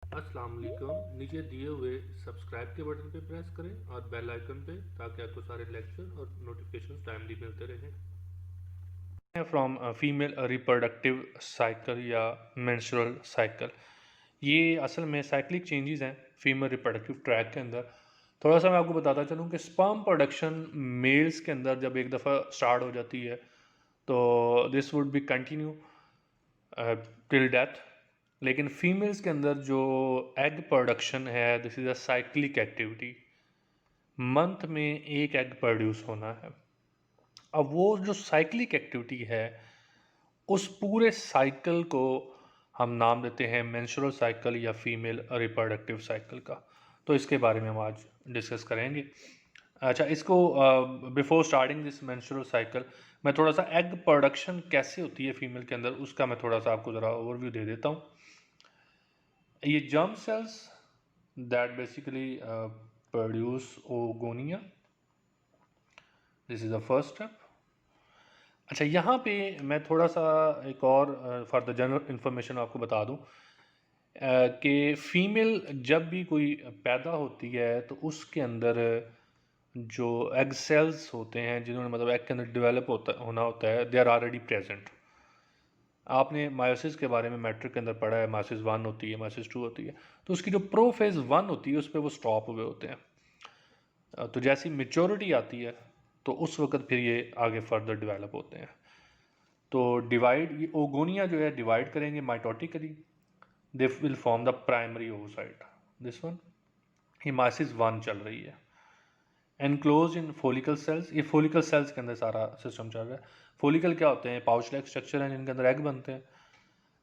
अस्सलाम वालेकुम। नीचे दिए हुए सब्सक्राइब के बटन पे प्रेस करें और बेल आइकन पे, ताकि आपको सारे लेक्चर और नोटिफिकेशंस टाइमली मिलते रहें। फ्रॉम फीमेल रिप्रोडक्टिव साइकिल या मेंस्ट्रुअल साइकिल, ये असल में साइक्लिक चेंजेस हैं फीमेल रिप्रोडक्टिव ट्रैक के अंदर। थोड़ा सा मैं आपको बताता चलूँ कि स्पर्म प्रोडक्शन मेल्स के अंदर जब एक दफ़ा स्टार्ट हो जाती है तो this would be continue till death. लेकिन फीमेल्स के अंदर जो एग प्रोडक्शन है, this is a cyclic activity. Month में एक एग प्रोड्यूस होना है। अब वो जो साइक्लिक एक्टिविटी है, उस पूरे साइकिल को हम नाम देते हैं मेंस्ट्रुअल साइकिल या फीमेल रिप्रोडक्टिव साइकिल का। तो इसके बारे में हम आज डिस्कस करेंगे। अच्छा, इसको before starting this menstrual cycle, मैं थोड़ा सा एग प्रोडक्शन कैसे होती है फीमेल के अंदर उसका मैं थोड़ा सा आपको ज़रा ओवरव्यू दे देता हूँ। ये germ cells that basically produce oogonia, this is the first step. अच्छा, यहाँ पे मैं थोड़ा सा एक और फॉर द जनरल इंफॉर्मेशन आपको बता दूँ कि फ़ीमेल जब भी कोई पैदा होती है तो उसके अंदर जो एग सेल्स होते हैं, जिन्होंने मतलब एग के अंदर डेवलप होना होता है, दे आर ऑलरेडी प्रेजेंट। आपने मायोसिस के बारे में मैट्रिक के अंदर पढ़ा है, मायोसिस 1 होती है, मायोसिस 2 होती है। तो उसकी जो प्रोफेज 1 होती है उस पर वो स्टॉप हुए होते हैं। तो जैसी मेच्योरिटी आती है तो उस वक्त फिर ये आगे फर्दर डेवलप होते हैं। तो डिवाइड, ये ओगोनिया जो है डिवाइड करेंगे mitotically, they will form the primary ओवोसाइट। This one, ये मायोसिस 1 चल रही है। एनक्लोज इन फोलिकल सेल्स, ये फोलिकल सेल्स के अंदर सारा सिस्टम चल रहा है। फोलिकल क्या होते हैं? पाउच लाइक स्ट्रक्चर हैं जिनके अंदर एग बनते हैं।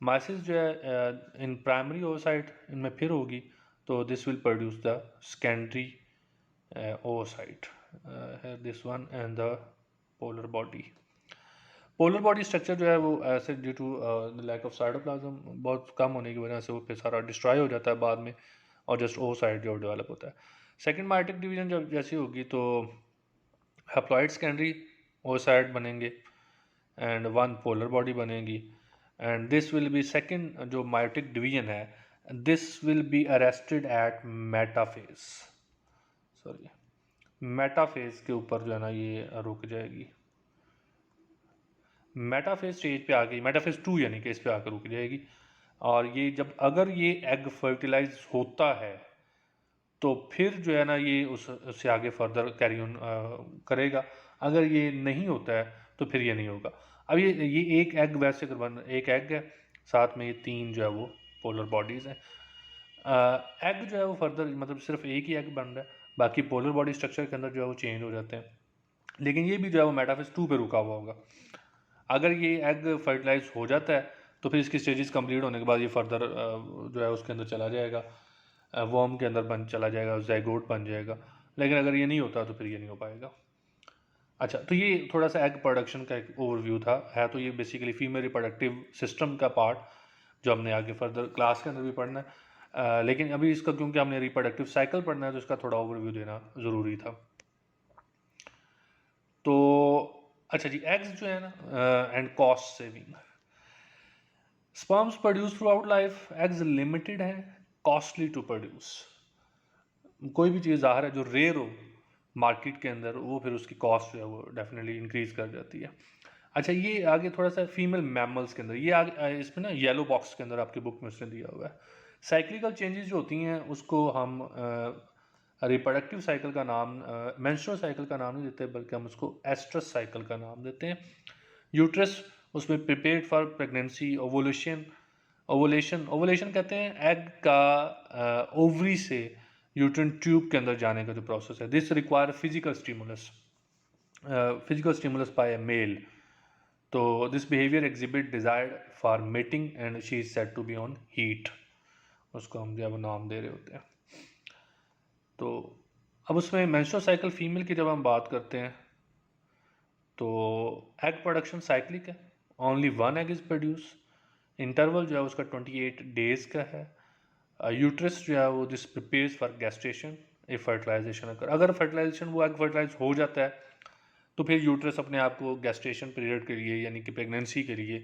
माइसिस जो है इन प्राइमरी ओवोसाइट इनमें फिर होगी, तो this will produce the secondary oocyte, this one and the polar body. Polar body structure जो है वो ऐसे due to lack of cytoplasm बहुत कम होने की वजह से वो फिर सारा डिस्ट्रॉय हो जाता है बाद में, और जस्ट ओवोसाइट जो डेवलप होता है। सेकेंड माइटिक डिवीजन जब जैसी होगी तो हैप्लॉइड सेकेंडरी ओवोसाइट बनेंगे एंड वन पोलर बॉडी बनेगी। And this will B second जो मायोटिक डिवीजन है, this will be arrested at metaphase, sorry metaphase के ऊपर जो है ना ये रुक जाएगी। मेटाफेज स्टेज पे आ गई, मेटाफेज 2 यानी कि इस पे आकर रुक जाएगी। और ये जब अगर ये एग फर्टिलाइज होता है तो फिर जो है ना ये उससे आगे फर्दर कैरी ऑन करेगा। अगर ये नहीं होता है तो फिर ये नहीं होगा। अब ये एक एग वैसे बन, एक एग है, साथ में ये 3 जो है वो पोलर बॉडीज़ हैं। एग जो है वो फर्दर मतलब सिर्फ एक ही एग बन रहा है, बाकी पोलर बॉडी स्ट्रक्चर के अंदर जो है वो चेंज हो जाते हैं। लेकिन ये भी जो है वो मेटाफेज 2 पे रुका हुआ होगा। अगर ये एग फर्टिलाइज हो जाता है तो फिर इसकी स्टेजेस कंप्लीट होने के बाद ये फर्दर जो है उसके अंदर चला जाएगा, वर्म के अंदर बन चला जाएगा, ज़ाइगोट बन जाएगा। लेकिन अगर ये नहीं होता तो फिर ये नहीं हो पाएगा। अच्छा, तो ये थोड़ा सा एग प्रोडक्शन का एक ओवरव्यू था। है तो ये बेसिकली फीमेल रिप्रोडक्टिव सिस्टम का पार्ट जो हमने आगे फर्दर क्लास के अंदर भी पढ़ना है। लेकिन अभी इसका क्योंकि हमने रिप्रोडक्टिव साइकिल पढ़ना है तो इसका थोड़ा ओवरव्यू देना ज़रूरी था। तो अच्छा जी, एग्स जो है ना and cost saving, sperms produce through out life, eggs limited है, कॉस्टली टू प्रोड्यूस। कोई भी चीज़ ज़ाहिर है जो रेयर हो मार्केट के अंदर, वो फिर उसकी कॉस्ट जो है वो डेफिनेटली इंक्रीज कर जाती है। अच्छा, ये आगे थोड़ा सा फीमेल मैमल्स के अंदर, ये आगे इसमें ना येलो बॉक्स के अंदर आपकी बुक में उसने दिया हुआ है। साइक्लिकल चेंजेस जो होती हैं उसको हम रिप्रोडक्टिव साइकिल का नाम, मेंस्ट्रुअल साइकिल का नाम नहीं देते, बल्कि हम उसको एस्ट्रस साइकिल का नाम देते हैं। यूट्रस उसमें prepared for pregnancy, ovulation, ovulation ovulation कहते हैं एग का ओवरी से यूट्रन ट्यूब के अंदर जाने का जो प्रोसेस है। This require physical stimulus, physical stimulus by a male. तो this behaviour exhibit desired for mating and she is said to be on heat, उसको हम जब नाम दे रहे होते हैं। तो अब उसमें मेंस्ट्रुअल साइकिल फीमेल की जब हम बात करते हैं तो एग प्रोडक्शन साइक्लिक है, only one egg is produce. Interval जो है उसका 28 डेज का है। यूट्रस जो है वो this prepares for gestation a fertilisation. अगर फर्टिलाइजेशन वो एग फर्टिलाइज हो जाता है तो फिर यूट्रस अपने आप को गैस्ट्रेशन पीरियड के लिए, यानी कि प्रेगनेंसी के लिए,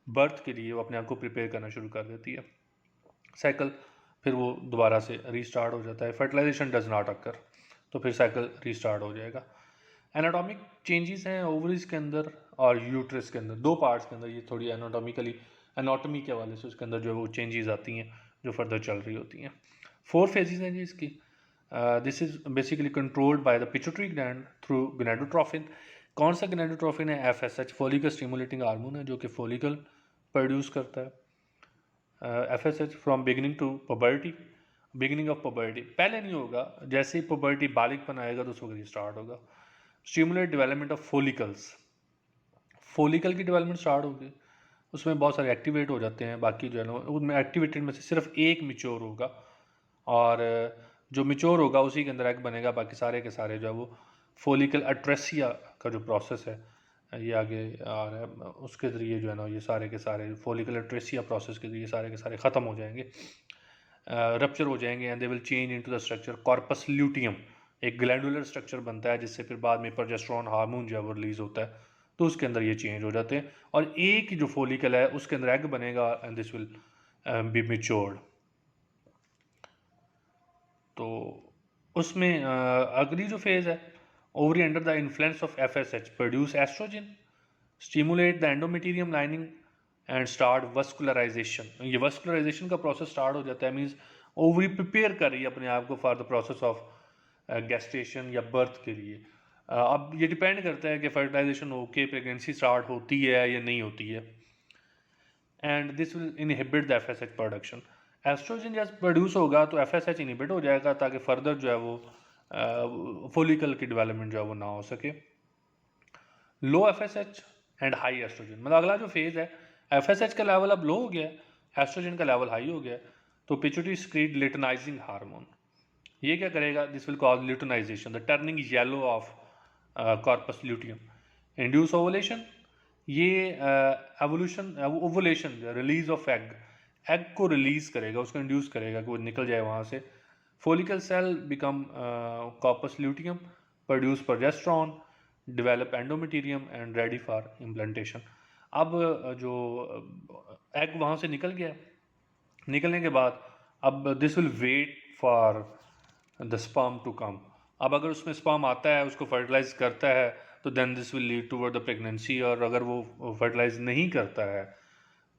बर्थ के लिए वो अपने आप को प्रिपेयर करना शुरू कर देती है। साइकिल फिर वो दोबारा से रीस्टार्ट हो जाता है। फर्टिलाइजेशन डज नॉट अकर, तो फिर साइकिल रीस्टार्ट हो जाएगा। एनाटॉमिक चेंजेस हैं ओवरीज के अंदर और यूट्रस के अंदर, दो पार्ट्स के अंदर। ये थोड़ी एनाटॉमी के हवाले से उसके अंदर जो है वो चेंजेस आती हैं जो फर्दर चल रही होती हैं। 4 फेजेस हैं जी इसकी। This is basically controlled by the pituitary gland through gonadotrophin. कौन सा गोनाडोट्रोफिन है? FSH, फॉलिकल स्टिमुलेटिंग हार्मोन है, जो कि फॉलिकल प्रोड्यूस करता है। FSH from beginning to puberty, beginning of puberty, पहले नहीं होगा, जैसे ही पबर्टी बालिगपन आएगा तो उस वक्त स्टार्ट होगा। Stimulate development of follicles, follicle की डेवलपमेंट स्टार्ट होगी, उसमें बहुत सारे एक्टिवेट हो जाते हैं। बाकी जो है ना उनमें एक्टिवेटेड में से सिर्फ एक मिच्योर होगा, और जो मिच्योर होगा उसी के अंदर एग बनेगा। बाकी सारे के सारे जो है वो फोलिकल अट्रेसिया का जो प्रोसेस है ये आगे आ रहा है, उसके ज़रिए जो है ना ये सारे के सारे फोलिकल अट्रेसिया प्रोसेस के ज़रिए सारे के सारे ख़त्म हो जाएंगे, रप्चर हो जाएंगे, and they will change into the structure corpus luteum. एक ग्लैंडुलर स्ट्रक्चर बनता है जिससे फिर बाद में प्रोजेस्टेरोन हार्मोन जो है वो रिलीज होता है, तो उसके अंदर ये चेंज हो जाते हैं। और एक जो फोलिकल है उसके अंदर एग बनेगा and this will be matured. तो उसमें अगली जो फेज है, ovary under the influence of FSH produce oestrogen, stimulate the endometrium lining and start vascularisation. ये वस्कुलराइजेशन का प्रोसेस स्टार्ट हो जाता है, मीन्स ओवरी प्रिपेयर कर रही है अपने आप को for the process of gestation या बर्थ के लिए। अब ये डिपेंड करता है कि फर्टिलाइजेशन होके प्रेगनेंसी स्टार्ट होती है या नहीं होती है, and this will inhibit the FSH production. Oestrogen जब प्रोड्यूस होगा तो FSH इनहिबिट हो जाएगा ताकि फर्दर जो है वो फोलिकल की डेवलपमेंट जो है वो ना हो सके। लो FSH एंड हाई एस्ट्रोजन, मतलब अगला जो फेज है, FSH का लेवल अब लो हो गया, एस्ट्रोजन का लेवल हाई हो गया, तो पिट्यूटरी स्क्रीड लिटनाइजिंग हार्मोन, ये क्या करेगा? This will cause luteinisation, the turning yellow of corpus luteum, induce ovulation. ये ओवुलेशन रिलीज ऑफ एग को रिलीज करेगा, उसको इंड्यूस करेगा कि वो निकल जाए वहाँ से। Follicle cell become corpus luteum, produce progesterone, develop endometrium and ready for implantation. अब जो एग वहाँ से निकल गया, निकलने के बाद अब this will wait for the sperm to come. अब अगर उसमें स्पर्म आता है, उसको फर्टिलाइज करता है, तो then this will lead toward the pregnancy. और अगर वो फर्टिलाइज नहीं करता है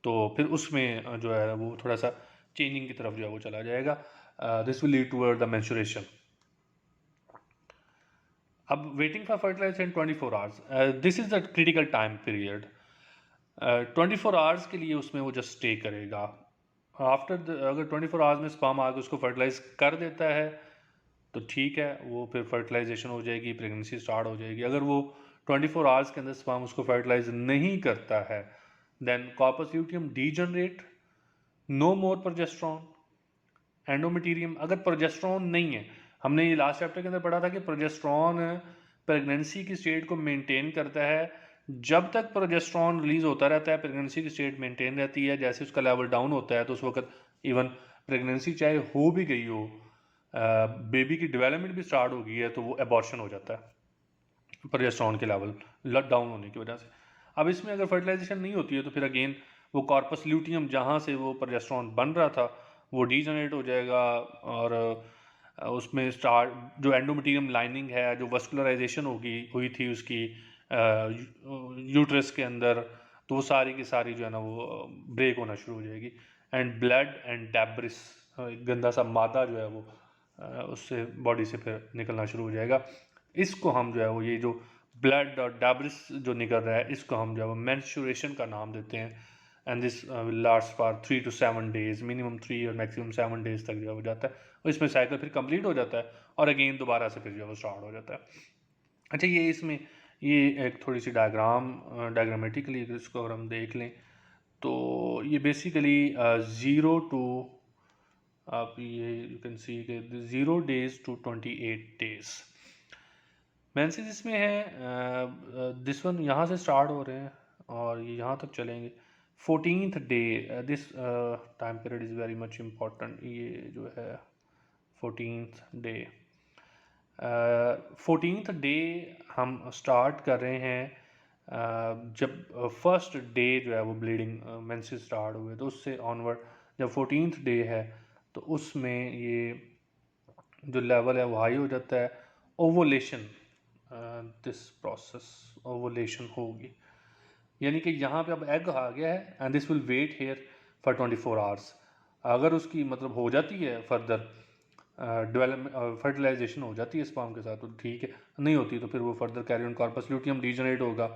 तो फिर उसमें जो है वो थोड़ा सा चेंजिंग की तरफ जो है वो चला जाएगा। This will lead toward the menstruation. अब waiting for fertilisation 24 hours, this is the critical time period. 24 hours के लिए उसमें वो जस्ट स्टे करेगा। आफ्टर अगर 24 आवर्स में स्पर्म आकर उसको फर्टिलाइज कर देता है तो ठीक है, वो फिर फर्टिलाइजेशन हो जाएगी, प्रेगनेंसी स्टार्ट हो जाएगी। अगर वो 24 आवर्स के अंदर स्पर्म उसको फर्टिलाइज नहीं करता है, then corpus luteum degenerate, no more progesterone, endometrium. अगर प्रोजेस्टेरोन नहीं है, हमने ये लास्ट चैप्टर के अंदर पढ़ा था कि प्रोजेस्टेरोन प्रेगनेंसी की स्टेट को मेंटेन करता है। जब तक प्रोजेस्टेरोन रिलीज होता रहता है प्रेगनेंसी की स्टेट मेंटेन रहती है। जैसे उसका लेवल डाउन होता है तो उस वक्त इवन प्रेगनेंसी चाहे हो भी गई हो, बेबी की डेवलपमेंट भी स्टार्ट हो गई है, तो वो एबॉर्शन हो जाता है प्रोजेस्टेरोन के लेवल डाउन होने की वजह से। अब इसमें अगर फर्टिलाइजेशन नहीं होती है तो फिर अगेन वो कॉर्पस ल्यूटियम जहाँ से वो प्रोजेस्टेरोन बन रहा था वो डीजनरेट हो जाएगा, और उसमें स्टार्ट जो एंडोमेटीरियम लाइनिंग है, जो वस्कुलराइजेशन हुई थी उसकी यूट्रस के अंदर, तो वो सारी की सारी जो है ना वो ब्रेक होना शुरू हो जाएगी। एंड ब्लड एंड डेब्रिस, गंदा सा मादा जो है वो उससे बॉडी से फिर निकलना शुरू हो जाएगा। इसको हम जो है वो ये जो ब्लड और डेब्रिस जो निकल रहा है इसको हम जो है वो मेंस्ट्रुएशन का नाम देते हैं। And this will last for 3 to 7 days, minimum 3 और मैक्सिमम 7 days तक जो है हो जाता है, और इसमें साइकिल फिर कंप्लीट हो जाता है और अगेन दोबारा से फिर जो है वो स्टार्ट हो जाता है। अच्छा, ये इसमें ये एक थोड़ी सी डायग्रामेटिकली इसको अगर हम देख लें तो ये बेसिकली 0 to आप ये यू कैन सी के 0 days to 28 days मेंसेस इसमें है। दिस वन यहाँ से स्टार्ट हो रहे हैं और ये यहाँ तक चलेंगे 14th day. This time period is very much important. ये जो है 14th डे, 14th डे हम स्टार्ट कर रहे हैं जब फर्स्ट डे जो है वो ब्लीडिंग मेंसेस स्टार्ट हुए, तो उससे ऑनवर्ड जब 14th डे है तो उसमें ये जो लेवल है वो हाई हो जाता है। ओवुलेशन, दिस प्रोसेस ओवुलेशन होगी, यानी कि यहाँ पे अब एग आ गया है and this will wait here for 24 hours. अगर उसकी मतलब हो जाती है फर्दर डेवलपमेंट, फर्टिलाइजेशन हो जाती है स्पर्म के साथ तो ठीक है, नहीं होती तो फिर वो further carry on corpus luteum degenerate होगा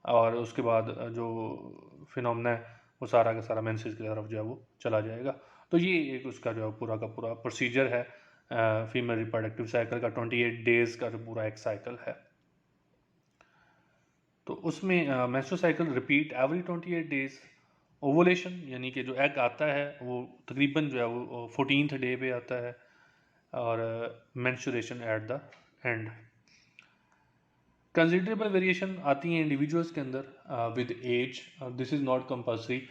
और उसके बाद जो फिनोमेना है वो सारा का सारा मेंसेस की तरफ जो है वो चला जाएगा। तो ये एक उसका जो है पूरा का पूरा प्रोसीजर है फीमेल रिप्रोडक्टिव साइकिल का। 28 डेज का जो पूरा एक साइकिल है, तो उसमें menstrual cycle repeat every 28 days. Ovulation यानी कि जो एग आता है वो तकरीबन जो है वो 14th डे पे आता है और menstruation at the end. Considerable variation आती हैं इंडिविजुअल्स के अंदर with age, this is not compulsory.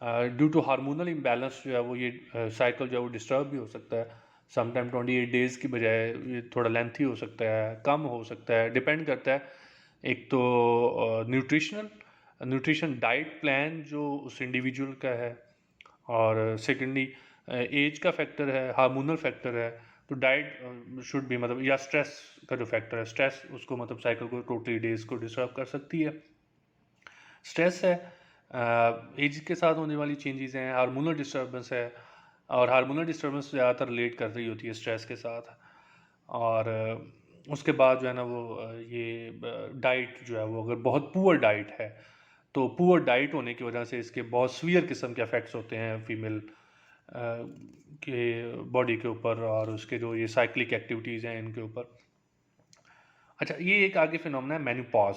Due to hormonal imbalance जो है वो ये साइकिल जो है वो डिस्टर्ब भी हो सकता है। समटाइम 28 डेज़ की बजाय ये थोड़ा लेंथी हो सकता है, कम हो सकता है, डिपेंड करता है एक तो न्यूट्रिशन डाइट प्लान जो उस इंडिविजुअल का है, और सेकेंडली एज का फैक्टर है, हार्मोनल फैक्टर है। तो डाइट शुड भी मतलब, या स्ट्रेस का जो फैक्टर है, स्ट्रेस उसको मतलब साइकिल को टोटली डेज को डिस्टर्ब कर सकती है। स्ट्रेस है, एज के साथ होने वाली चेंजेस हैं, हार्मोनल डिस्टर्बेंस है, और हार्मोनल डिस्टर्बेंस ज़्यादातर रिलेट कर रही होती है स्ट्रेस के साथ। और उसके बाद जो है ना वो ये डाइट जो है वो अगर बहुत पुअर डाइट है तो पुअर डाइट होने की वजह से इसके बहुत सीवियर किस्म के इफेक्ट्स होते हैं फीमेल के बॉडी के ऊपर और उसके जो ये साइक्लिक एक्टिविटीज़ हैं इनके ऊपर। अच्छा, ये एक आगे फिनोमेना है मेनोपॉज।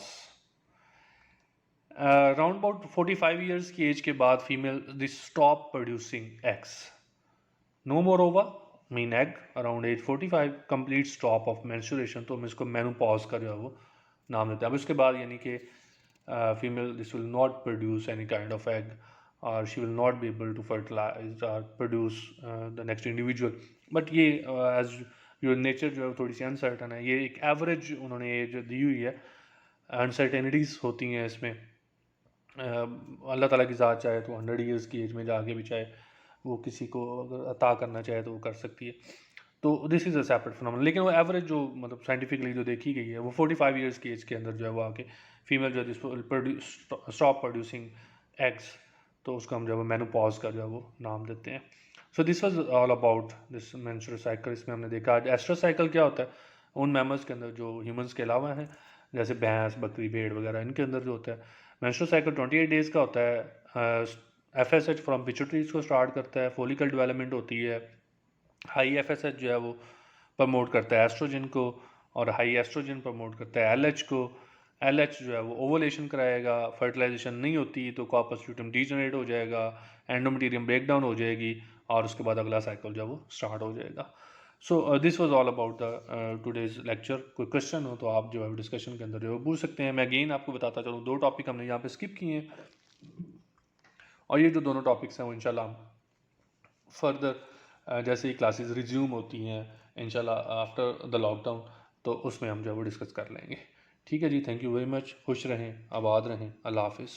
राउंड अबाउट 45 ईयर्स की एज के बाद female this stop producing eggs, no more ova mean egg around age 45 complete stop of menstruation. तो हम इसको मेनोपॉज का जो है वो नाम देते हैं। अब इसके बाद यानी कि female this will not produce any kind of egg और she will not be able to fertilise और produce the next individual. But ये एज योर नेचर जो है थोड़ी सी अनसर्टन है, ये एक एवरेज उन्होंने एज दी हुई है, अनसर्टेनिटीज़ होती हैं इसमें। अल्लाह ताला की ज़ात चाहे तो 100 ईयर्स की एज में जाके भी चाहे वो किसी को अगर अता करना चाहे तो वो कर सकती है। तो this is a separate phenomenon, लेकिन वो एवरेज जो मतलब साइंटिफिकली जो देखी गई है वो 45 ईयर्स की एज के अंदर जो है वो आके फीमेल जो है स्टॉप प्रोड्यूसिंग एग्स, तो उसको हम जो है मेनोपॉज का जो है वो नाम देते हैं। So this was all about this menstrual cycle. इसमें हमने देखा आज एस्ट्रल साइकिल क्या होता है उन मैमल्स के अंदर जो ह्यूमंस के अलावा हैं, जैसे भैंस, बकरी, भेड़ वगैरह, इनके अंदर जो होता है मेंस्ट्रुअल साइकिल 28 डेज़ का होता है। FSH फ्रॉम पिट्यूटरीज को स्टार्ट करता है, फोलिकल डेवलपमेंट होती है, हाई FSH जो है वो प्रमोट करता है एस्ट्रोजन को, और हाई एस्ट्रोजन प्रमोट करता है LH को। LH जो है वो ओवुलेशन कराएगा, फर्टिलाइजेशन नहीं होती तो कॉर्पस ल्यूटियम डीजनरेट हो जाएगा, एंडोमेटेरियम ब्रेकडाउन हो जाएगी और उसके बाद अगला साइकिल जो है वो स्टार्ट हो जाएगा। So this was all about the today's lecture. कोई क्वेश्चन हो तो आप जो है डिस्कशन के अंदर जो है पूछ सकते हैं। मैं अगेन आपको बताता चलूँ, 2 टॉपिक हमने यहाँ पे स्किप किए हैं और ये जो दोनों टॉपिक्स हैं वो इंशाल्लाह हम फर्दर जैसे ही क्लासेस रिज्यूम होती हैं इंशाल्लाह आफ्टर द लॉकडाउन, तो उसमें हम जो है वो डिस्कस कर लेंगे। ठीक है जी, थैंक यू वेरी मच। खुश रहें, आबाद रहें, अल्लाह हाफिज़।